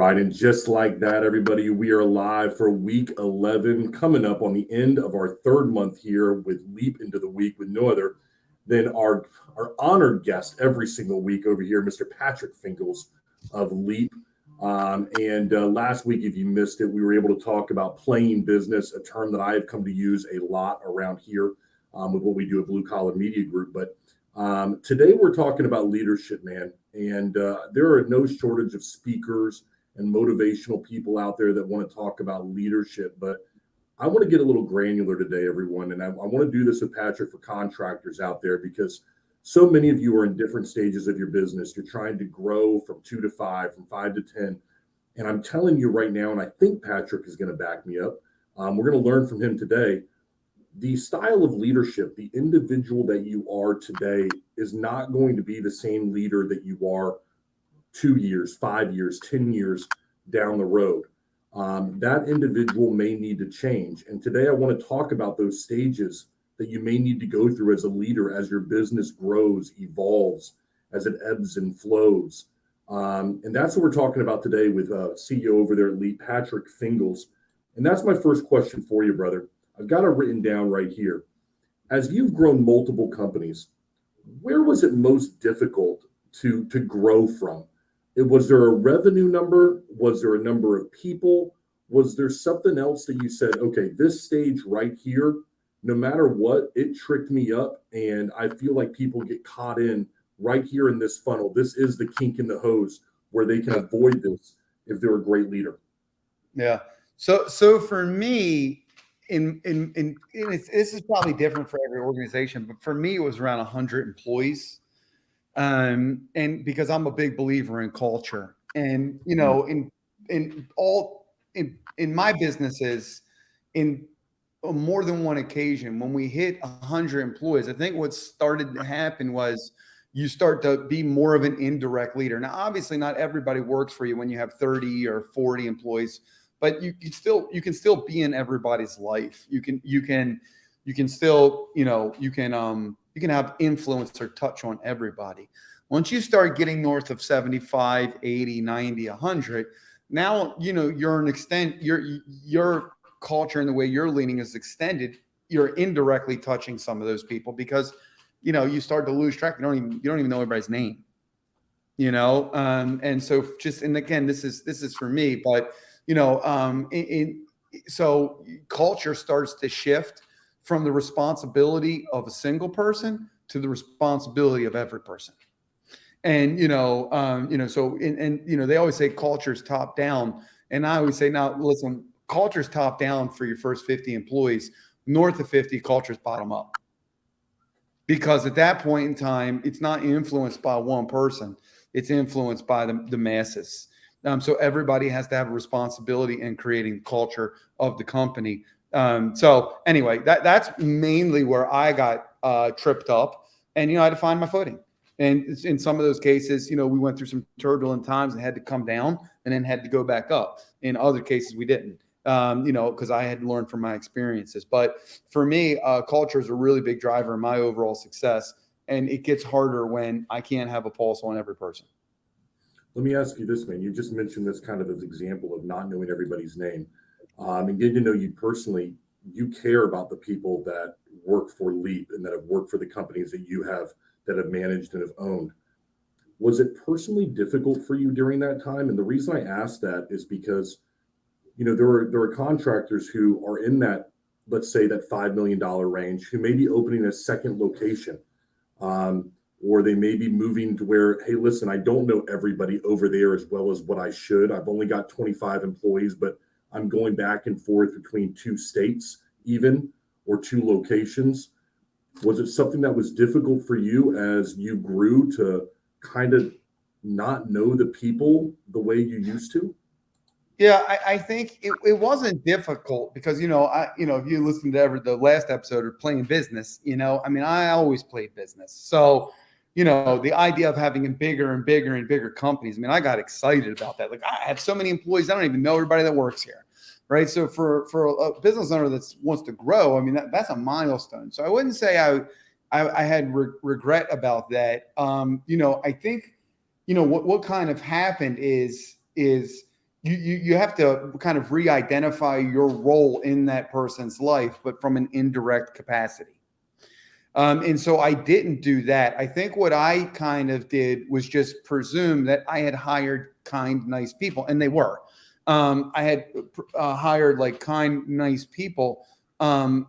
right, and just like that, everybody, we are live for week 11, coming up on the end of our third month here with Leap into the Week with no other than our honored guest every single week over here, Mr. Patrick Fingles of Leap. And last week, if you missed it, we were able to talk about playing business, a term that I have come to use a lot around here with what we do at Blue Collar Media Group. But today we're talking about leadership, man. And there are no shortage of speakers and motivational people out there that want to talk about leadership. But I want to get a little granular today, everyone. And I want to do this with Patrick for contractors out there because so many of you are in different stages of your business. You're trying to grow from 2 to 5, from 5 to 10. And I'm telling you right now, and I think Patrick is going to back me up. We're going to learn from him today. The style of leadership, the individual that you are today is not going to be the same leader that you are 2 years, 5 years, 10 years down the road. That individual may need to change. And today I want to talk about those stages that you may need to go through as a leader as your business grows, evolves, as it ebbs and flows. And that's what we're talking about today with CEO over there at Leap, Patrick Fingles. And that's my first question for you, brother. I've got it written down right here. As you've grown multiple companies, where was it most difficult to grow from? Was there a revenue number? Was there a number of people? Was there something else that you said, okay, this stage right here, no matter what, it tricked me up and I feel like people get caught in right here in this funnel. This is the kink in the hose where they can avoid this if they're a great leader. Yeah. So for me, this is probably different for every organization, but for me, it was around 100 employees. And because I'm a big believer in culture and, you know, in my businesses, in more than one occasion, when we hit 100 employees, I think what started to happen was you start to be more of an indirect leader. Now, obviously not everybody works for you when you have 30 or 40 employees, but you can still be in everybody's life. You can still, you can have influence or touch on everybody. Once you start getting north of 75, 80, 90, 100, now, you're an extent, your culture and the way you're leaning is extended. You're indirectly touching some of those people because, you start to lose track. You don't even know everybody's name, and so and again, this is for me, but so culture starts to shift from the responsibility of a single person to the responsibility of every person. And, they always say culture's top down. And I always say, now listen, culture's top down for your first 50 employees. North of 50, culture's bottom up. Because at that point in time, it's not influenced by one person. It's influenced by the masses. So everybody has to have a responsibility in creating culture of the company. So anyway, that's mainly where I got tripped up, and I had to find my footing. And in some of those cases, we went through some turbulent times and had to come down and then had to go back up. In other cases, we didn't, because I had learned from my experiences. But for me, culture is a really big driver in my overall success, and it gets harder when I can't have a pulse on every person. Let me ask you this, man. You just mentioned this kind of as an example of not knowing everybody's name. And getting to know you personally, you care about the people that work for Leap and that have worked for the companies that you have that have managed and have owned. Was it personally difficult for you during that time? And the reason I ask that is because, there are contractors who are in that, let's say that $5 million range, who may be opening a second location. Or they may be moving to where, hey, listen, I don't know everybody over there as well as what I should. I've only got 25 employees, but I'm going back and forth between 2 states even, or 2 locations. Was it something that was difficult for you as you grew to kind of not know the people the way you used to? Yeah, I think it wasn't difficult because, if you listen to the last episode of Playing Business, I always played business. So, the idea of having bigger and bigger and bigger companies, I got excited about that. Like, I have so many employees, I don't even know everybody that works here, right? So for a business owner that wants to grow, that's a milestone. So I wouldn't say I had regret about that. I think, what kind of happened is you have to kind of re-identify your role in that person's life, but from an indirect capacity. And so I didn't do that. I think what I kind of did was just presume that I had hired kind, nice people, and they were. I had hired like kind, nice people, and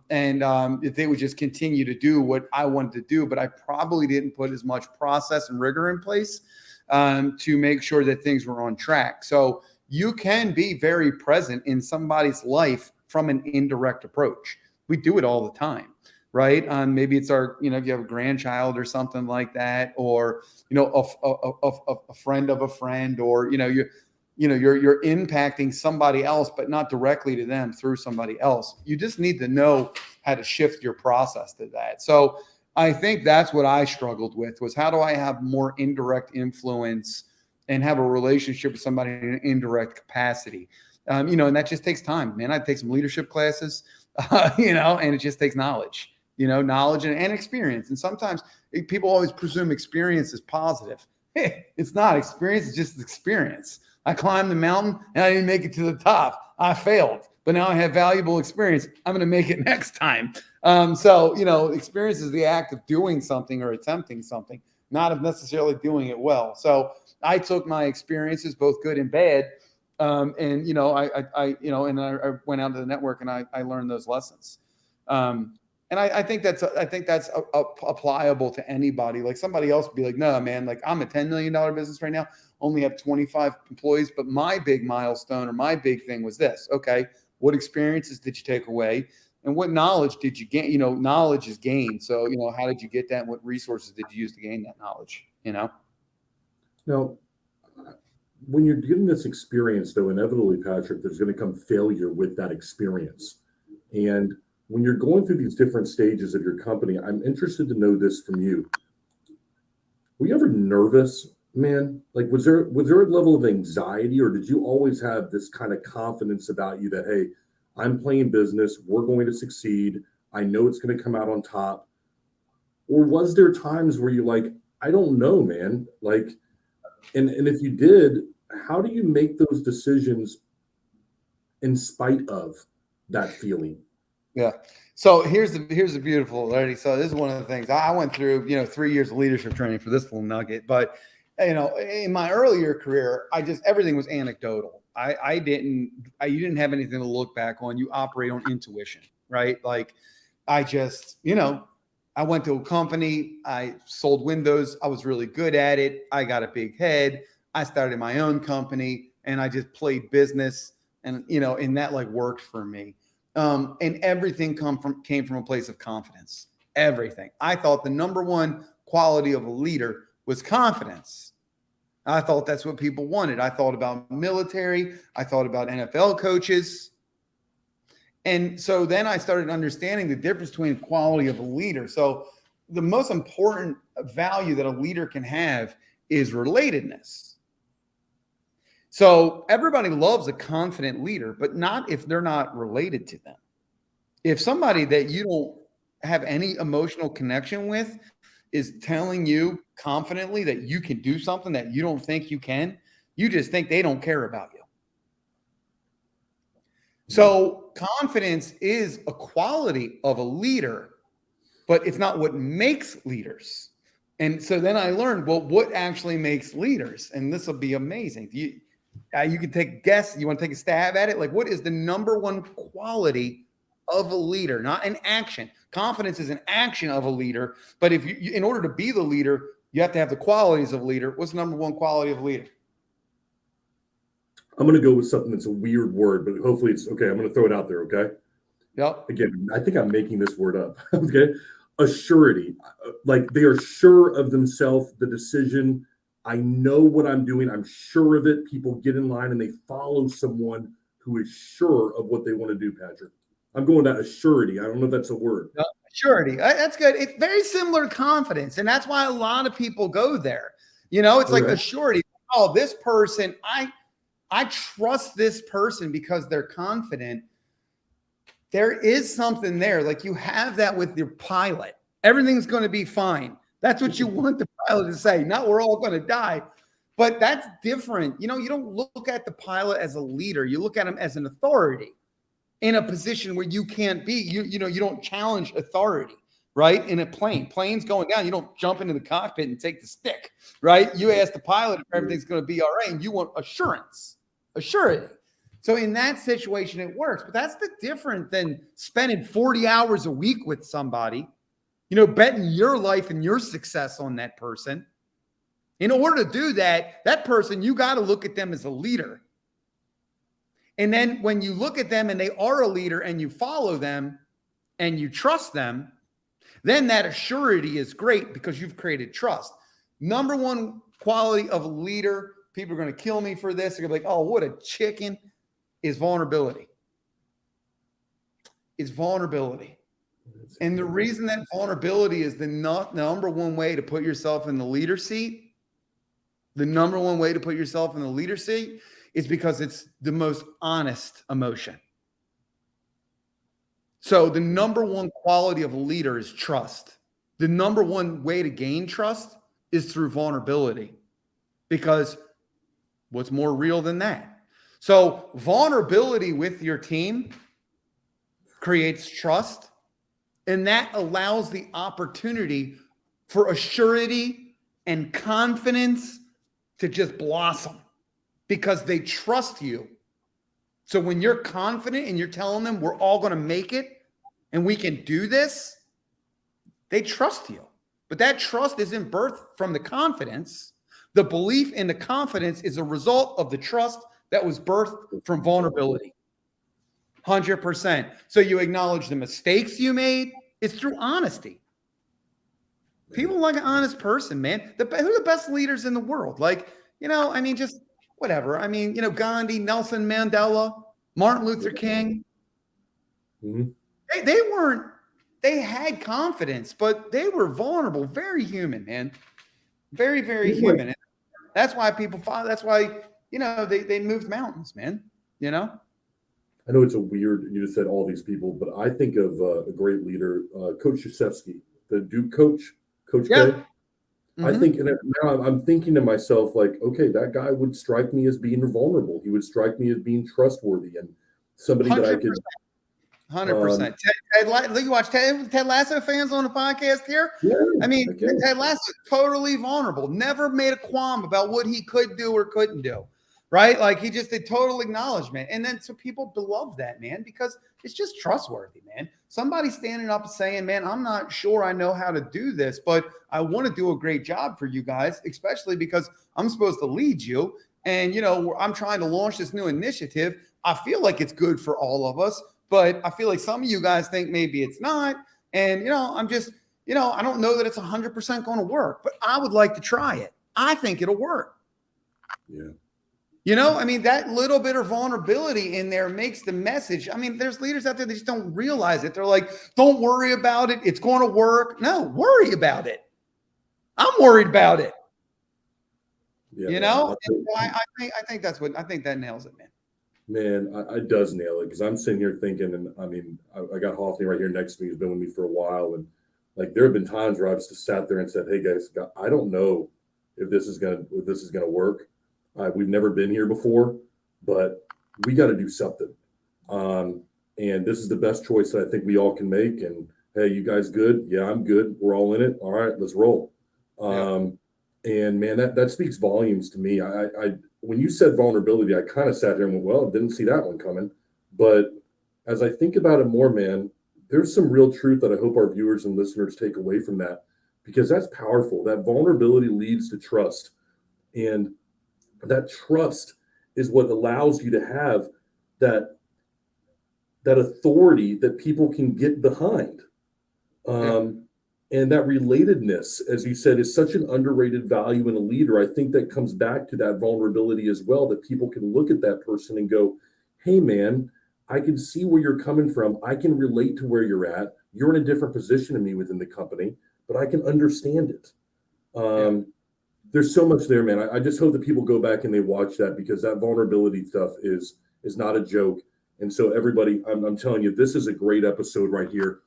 they would just continue to do what I wanted to do. But I probably didn't put as much process and rigor in place to make sure that things were on track. So you can be very present in somebody's life from an indirect approach. We do it all the time, right? Maybe it's our, if you have a grandchild or something like that, or a friend of a friend, or you're impacting somebody else, but not directly to them through somebody else. You just need to know how to shift your process to that. So I think that's what I struggled with, was how do I have more indirect influence and have a relationship with somebody in an indirect capacity? And that just takes time, man. I take some leadership classes, and it just takes knowledge, knowledge and experience. And sometimes people always presume experience is positive. It's not. Experience is just experience. I climbed the mountain and I didn't make it to the top. I failed, but now I have valuable experience. I'm going to make it next time. So experience is the act of doing something or attempting something, not of necessarily doing it well. So I took my experiences, both good and bad, I went out to the network and I learned those lessons. And I think that's applicable to anybody. Like somebody else would be like, no, man, like I'm a $10 million business right now, only have 25 employees, but my big milestone or my big thing was this. Okay, what experiences did you take away? And what knowledge did you gain? Knowledge is gained. So, how did you get that? And what resources did you use to gain that knowledge? Now, when you're getting this experience, though, inevitably, Patrick, there's going to come failure with that experience. And when you're going through these different stages of your company, I'm interested to know this from you. Were you ever nervous, man? Like, was there a level of anxiety, or did you always have this kind of confidence about you that, hey, I'm playing business, we're going to succeed, I know it's going to come out on top? Or was there times where you're like, I don't know, man? Like, and if you did, how do you make those decisions in spite of that feeling? Yeah. So here's the beautiful, Larry. So this is one of the things I went through, 3 years of leadership training for this little nugget. But, in my earlier career, everything was anecdotal. You didn't have anything to look back on. You operate on intuition, right? Like I went to a company, I sold windows. I was really good at it. I got a big head. I started my own company and I just played business and that like worked for me. And everything came from a place of confidence. Everything. I thought the number one quality of a leader was confidence. I thought that's what people wanted. I thought about military. I thought about NFL coaches. And so then I started understanding the difference between quality of a leader. So the most important value that a leader can have is relatedness. So everybody loves a confident leader, but not if they're not related to them. If somebody that you don't have any emotional connection with is telling you confidently that you can do something that you don't think you can, you just think they don't care about you. So confidence is a quality of a leader, but it's not what makes leaders. And so then I learned, well, what actually makes leaders? And this will be amazing. You can take a guess. You want to take a stab at it? Like, what is the number one quality of a leader? Not an action. Confidence is an action of a leader. But if you, in order to be the leader, you have to have the qualities of a leader. What's the number one quality of a leader? I'm going to go with something that's a weird word, but hopefully it's okay. I'm going to throw it out there. Okay. Yep. Again, I think I'm making this word up. Okay. A surety. Like they are sure of themselves, the decision. I know what I'm doing. I'm sure of it. People get in line and they follow someone who is sure of what they want to do, Patrick. I'm going to assurity. I don't know if that's a word. No, surety. That's good. It's very similar to confidence. And that's why a lot of people go there. It's like assurity. Oh, this person, I trust this person because they're confident. There is something there. Like you have that with your pilot. Everything's going to be fine. That's what you want the pilot to say. Not we're all going to die. But that's different. You don't look at the pilot as a leader. You look at him as an authority in a position where you can't be. You don't challenge authority, right? In a plane's going down. You don't jump into the cockpit and take the stick, right? You ask the pilot if everything's going to be all right, and you want assurance. So in that situation, it works. But that's the different than spending 40 hours a week with somebody, betting your life and your success on that person. In order to do that person, you got to look at them as a leader. And then when you look at them and they are a leader and you follow them and you trust them, then that assurity is great because you've created trust. Number one quality of a leader, people are going to kill me for this. They're going to be like, oh, what a chicken, is vulnerability. It's vulnerability. And the reason that vulnerability is the number one way to put yourself in the leader seat, is because it's the most honest emotion. So the number one quality of a leader is trust. The number one way to gain trust is through vulnerability, because what's more real than that? So vulnerability with your team creates trust, and that allows the opportunity for assurity and confidence to just blossom because they trust you. So when you're confident and you're telling them we're all going to make it and we can do this, they trust you. But that trust isn't birthed from the confidence. The belief in the confidence is a result of the trust that was birthed from vulnerability. 100%. So you acknowledge the mistakes you made. It's through honesty. People like an honest person, man. Who are the best leaders in the world? Just whatever. Gandhi, Nelson Mandela, Martin Luther King. Mm-hmm. They had confidence, but they were vulnerable, very human, man. Very, very human. And that's why people follow. That's why, they moved mountains, man. I know it's you just said all these people, but I think of a great leader, Coach Krzyzewski, the Duke coach, Coach K. Mm-hmm. I think, and now I'm thinking to myself, like, okay, that guy would strike me as being vulnerable. He would strike me as being trustworthy and somebody 100%. That I could. 100%. You watch Ted Lasso fans on the podcast here? Yeah, Ted Lasso is totally vulnerable. Never made a qualm about what he could do or couldn't do. Right? Like he just did total acknowledgement. And then so people love that, man, because it's just trustworthy, man. Somebody standing up and saying, man, I'm not sure I know how to do this, but I want to do a great job for you guys, especially because I'm supposed to lead you. And, I'm trying to launch this new initiative. I feel like it's good for all of us, but I feel like some of you guys think maybe it's not. And, I'm just, I don't know that it's 100% going to work, but I would like to try it. I think it'll work. Yeah. That little bit of vulnerability in there makes the message. There's leaders out there that just don't realize it. They're like, don't worry about it. It's going to work. No, worry about it. I'm worried about it. Yeah, I think that nails it, man. Man, it does nail it, because I'm sitting here thinking, and I got Hoffney right here next to me. He's been with me for a while, and like there have been times where I've just sat there and said, "Hey guys, I don't know if this is gonna work. We've never been here before, but we got to do something. And this is the best choice that I think we all can make. And hey, you guys good? Yeah, I'm good. We're all in it. All right, let's roll." And man, that speaks volumes to me. I when you said vulnerability, I kind of sat there and went, well, didn't see that one coming. But as I think about it more, man, there's some real truth that I hope our viewers and listeners take away from that, because that's powerful. That vulnerability leads to trust. And that trust is what allows you to have that authority that people can get behind. And that relatedness, as you said, is such an underrated value in a leader. I think that comes back to that vulnerability as well, that people can look at that person and go, hey, man, I can see where you're coming from. I can relate to where you're at. You're in a different position than me within the company, but I can understand it. There's so much there, man. I just hope that people go back and they watch that, because that vulnerability stuff is not a joke. And so everybody, I'm telling you, this is a great episode right here.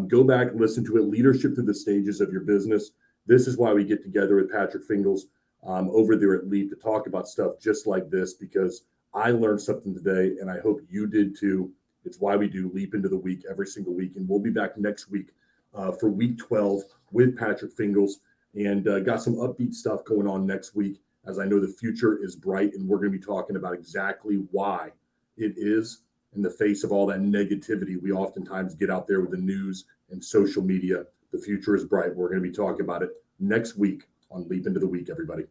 Go back and listen to it. Leadership through the stages of your business. This is why we get together with Patrick Fingles. over there at Leap to talk about stuff just like this, because I learned something today, and I hope you did too. It's why we do Leap into the Week every single week, and we'll be back next week for week 12 with Patrick Fingles, and got some upbeat stuff going on next week, as I know the future is bright, and we're going to be talking about exactly why it is, in the face of all that negativity we oftentimes get out there with the news and social media. The future is bright. We're going to be talking about it next week on Leap into the Week, everybody.